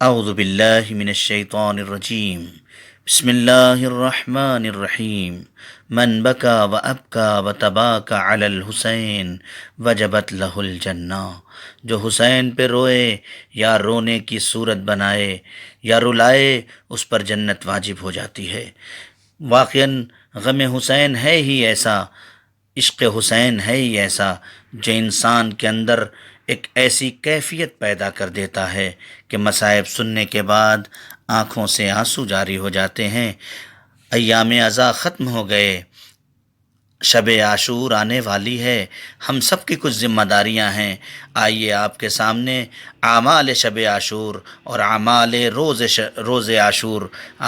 اعوذ باللہ من الشیطان الرجیم بسم اللہ الرحمن الرحیم من بکا و ابکا و تباکا علی الحسین وجبت لہ الجنہ، جو حسین پہ روئے یا رونے کی صورت بنائے یا رلائے اس پر جنت واجب ہو جاتی ہے۔ واقعاً غم حسین ہے ہی ایسا، عشق حسین ہے ہی ایسا جو انسان کے اندر ایک ایسی کیفیت پیدا کر دیتا ہے کہ مصائب سننے کے بعد آنکھوں سے آنسو جاری ہو جاتے ہیں۔ ایام عزا ختم ہو گئے، شب عاشور آنے والی ہے، ہم سب کی کچھ ذمہ داریاں ہیں۔ آئیے آپ کے سامنے اعمال شب عاشور اور اعمال روز عاشور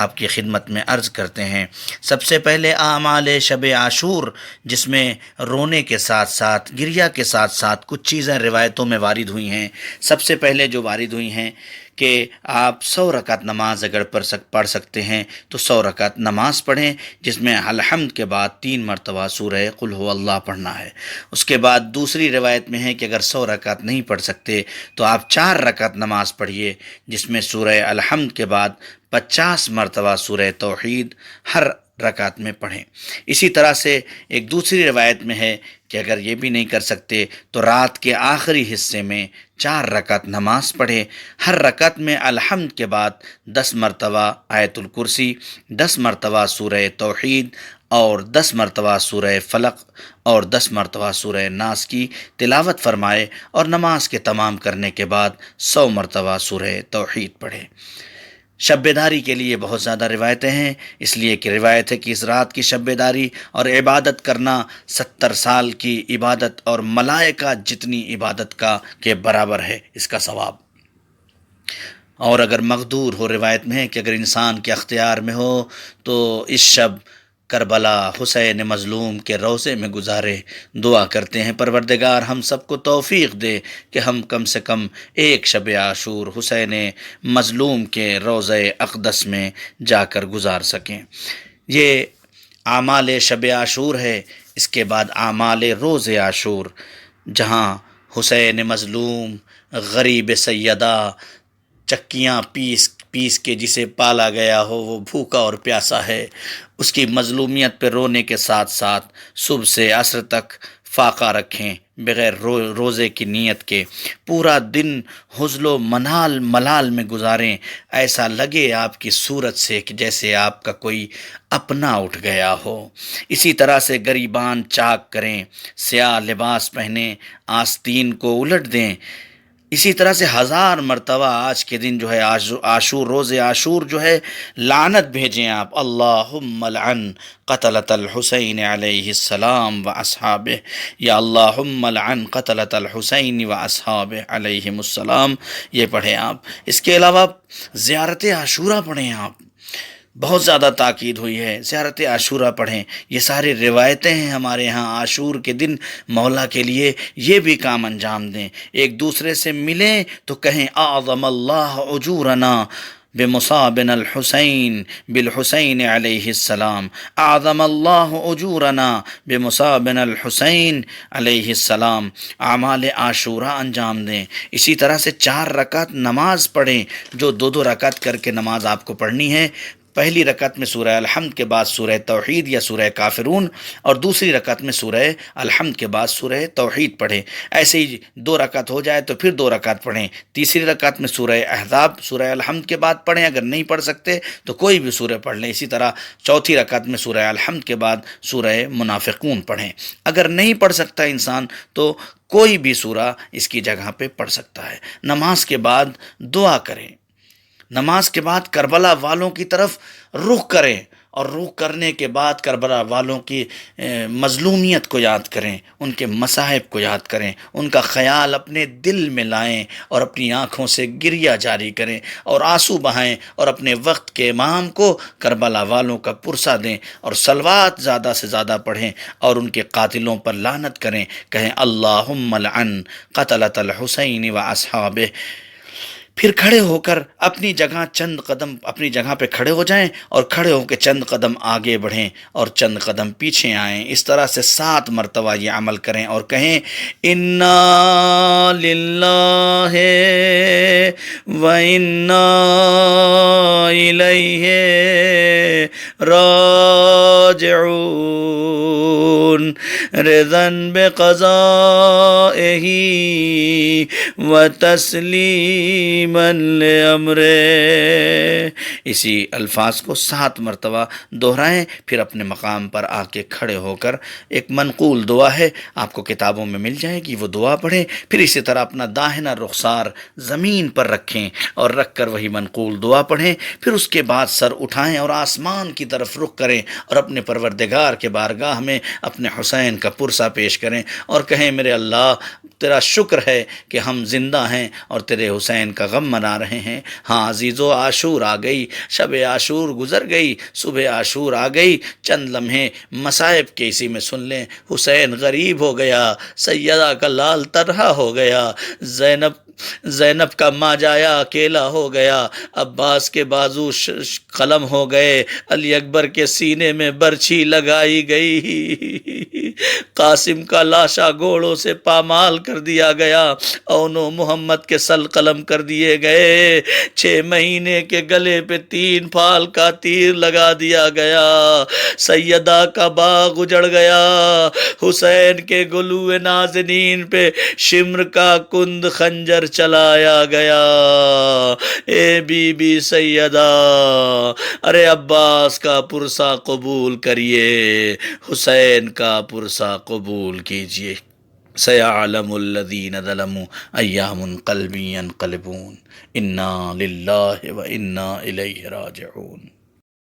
آپ کی خدمت میں عرض کرتے ہیں۔ سب سے پہلے اعمال شب عاشور، جس میں رونے کے ساتھ ساتھ گریہ کے ساتھ ساتھ کچھ چیزیں روایتوں میں وارد ہوئی ہیں۔ سب سے پہلے جو وارد ہوئی ہیں کہ آپ 100 رکعت نماز اگر پڑھ سکتے ہیں تو 100 رکعت نماز پڑھیں، جس میں الحمد کے بعد 3 مرتبہ سورہ قل هو اللہ پڑھنا ہے۔ اس کے بعد دوسری روایت میں ہے کہ اگر 100 رکعت نہیں پڑھ سکتے تو آپ 4 رکعت نماز پڑھیے، جس میں سورہ الحمد کے بعد 50 مرتبہ سورہ توحید ہر رکعت میں پڑھیں۔ اسی طرح سے ایک دوسری روایت میں ہے کہ اگر یہ بھی نہیں کر سکتے تو رات کے آخری حصے میں 4 رکعت نماز پڑھے، ہر رکعت میں الحمد کے بعد 10 مرتبہ آیت الکرسی، 10 مرتبہ سورہ توحید اور 10 مرتبہ سورہ فلق اور 10 مرتبہ سورہ ناس کی تلاوت فرمائے، اور نماز کے تمام کرنے کے بعد 100 مرتبہ سورہ توحید پڑھے۔ شب بیداری کے لیے بہت زیادہ روایتیں ہیں، اس لیے کہ روایت ہے کہ اس رات کی شب بیداری اور عبادت کرنا 70 سال کی عبادت اور ملائکہ جتنی عبادت کے برابر ہے اس کا ثواب۔ اور اگر مقدور ہو، روایت میں ہے کہ اگر انسان کے اختیار میں ہو تو اس شب کربلا حسین مظلوم کے روضے میں گزارے۔ دعا کرتے ہیں پروردگار ہم سب کو توفیق دے کہ ہم کم سے کم ایک شب عاشور حسین مظلوم کے روضہ اقدس میں جا کر گزار سکیں۔ یہ اعمال شب عاشور ہے۔ اس کے بعد اعمال روز عاشور، جہاں حسین مظلوم غریب سیدہ چکیاں پیس کے جسے پالا گیا ہو، وہ بھوکا اور پیاسا ہے، اس کی مظلومیت پہ رونے کے ساتھ ساتھ صبح سے عصر تک فاقہ رکھیں بغیر روزے کی نیت کے، پورا دن حزل و ملال میں گزاریں، ایسا لگے آپ کی صورت سے کہ جیسے آپ کا کوئی اپنا اٹھ گیا ہو۔ اسی طرح سے گریبان چاک کریں، سیاہ لباس پہنیں، آستین کو الٹ دیں۔ اسی طرح سے 1000 مرتبہ آج کے دن جو ہے عاشور روز عاشور جو ہے لعنت بھیجیں آپ، اللہم لعن قتلۃ الحسین علیہ السلام و اصحابہ، یا اللہم لعن قتلۃ الحسین و اصحابہ علیہم السلام، یہ پڑھیں آپ۔ اس کے علاوہ زیارت عاشورہ پڑھیں آپ، بہت زیادہ تاکید ہوئی ہے، زیارت عاشورہ پڑھیں۔ یہ ساری روایتیں ہیں ہمارے ہاں، عاشور کے دن مولا کے لیے یہ بھی کام انجام دیں۔ ایک دوسرے سے ملیں تو کہیں اعظم اللہ اجورنا بمصابنا الحسین بالحسین علیہ السلام، اعظم اللہ اجورنا بمصابنا الحسین علیہ السلام، اعمال عاشورہ انجام دیں۔ اسی طرح سے 4 رکعت نماز پڑھیں، جو 2 رکعت کر کے نماز آپ کو پڑھنی ہے۔ پہلی رکعت میں سورہ الحمد کے بعد سورہ توحید یا سورہ کافرون، اور دوسری رکعت میں سورہ الحمد کے بعد سورہ توحید پڑھیں۔ ایسے ہی 2 رکعت ہو جائے تو پھر 2 رکعت پڑھیں، تیسری رکعت میں سورہ احزاب سورہ الحمد کے بعد پڑھیں، اگر نہیں پڑھ سکتے تو کوئی بھی سورہ پڑھ لیں۔ اسی طرح چوتھی رکعت میں سورہ الحمد کے بعد سورہ منافقون پڑھیں۔ اگر نہیں پڑھ سکتا انسان تو کوئی بھی سورہ اس کی جگہ پہ پڑھ سکتا ہے۔ نماز کے بعد دعا کریں، نماز کے بعد کربلا والوں کی طرف رخ کریں، اور رخ کرنے کے بعد کربلا والوں کی مظلومیت کو یاد کریں، ان کے مصائب کو یاد کریں، ان کا خیال اپنے دل میں لائیں اور اپنی آنکھوں سے گریہ جاری کریں اور آنسو بہائیں، اور اپنے وقت کے امام کو کربلا والوں کا پرسہ دیں، اور صلوات زیادہ سے زیادہ پڑھیں اور ان کے قاتلوں پر لعنت کریں، کہیں اللہم لعن قتلۃ الحسین و اصحابہ۔ پھر کھڑے ہو کر اپنی جگہ چند قدم اپنی جگہ پہ کھڑے ہو جائیں اور کھڑے ہو کے چند قدم آگے بڑھیں اور چند قدم پیچھے آئیں. اس طرح سے 7 مرتبہ یہ عمل کریں اور کہیں انا للہ و انا الیہ راجعون رضا بقضائہ و تسلیما لامرہ. اسی الفاظ کو 7 مرتبہ دہرائیں. پھر اپنے مقام پر آ کے کھڑے ہو کر ایک منقول دعا ہے، آپ کو کتابوں میں مل جائے گی، وہ دعا پڑھیں. پھر اسی طرح اپنا داہنا رخسار زمین پر رکھیں اور رکھ کر وہی منقول دعا پڑھیں. پھر اس کے بعد سر اٹھائیں اور آسمان کی طرف رخ کریں اور اپنے پروردگار کے بارگاہ میں اپنے حسین کا پرسہ پیش کریں اور کہیں میرے اللہ تیرا شکر ہے کہ ہم زندہ ہیں اور تیرے حسین کا غم منا رہے ہیں. ہاں عزیزو، عاشور آ گئی، شب عاشور گزر گئی، صبح عاشور آ گئی. چند لمحے مصائب کے اسی میں سن لیں. حسین غریب ہو گیا، سیدہ کا لال تنہا ہو گیا، زینب کا ماں جایا اکیلا ہو گیا، عباس کے بازو قلم ہو گئے، علی اکبر کے سینے میں برچھی لگائی گئی، قاسم کا لاشا گھوڑوں سے پامال کر دیا گیا، اونو محمد کے سل قلم کر دیے گئے، 6 مہینے کے گلے پہ 3 پھال کا تیر لگا دیا گیا، سیدہ کا باغ اجڑ گیا، حسین کے گلو نازنین پہ شمر کا کند خنجر چلایا گیا. اے بی بی سیدہ، ارے عباس کا پرسہ قبول کریے، حسین کا پرسہ قبول کیجئے. سیعلم الذین ظلموا ایام منقلبون، انا للہ و انا الیہ راجعون.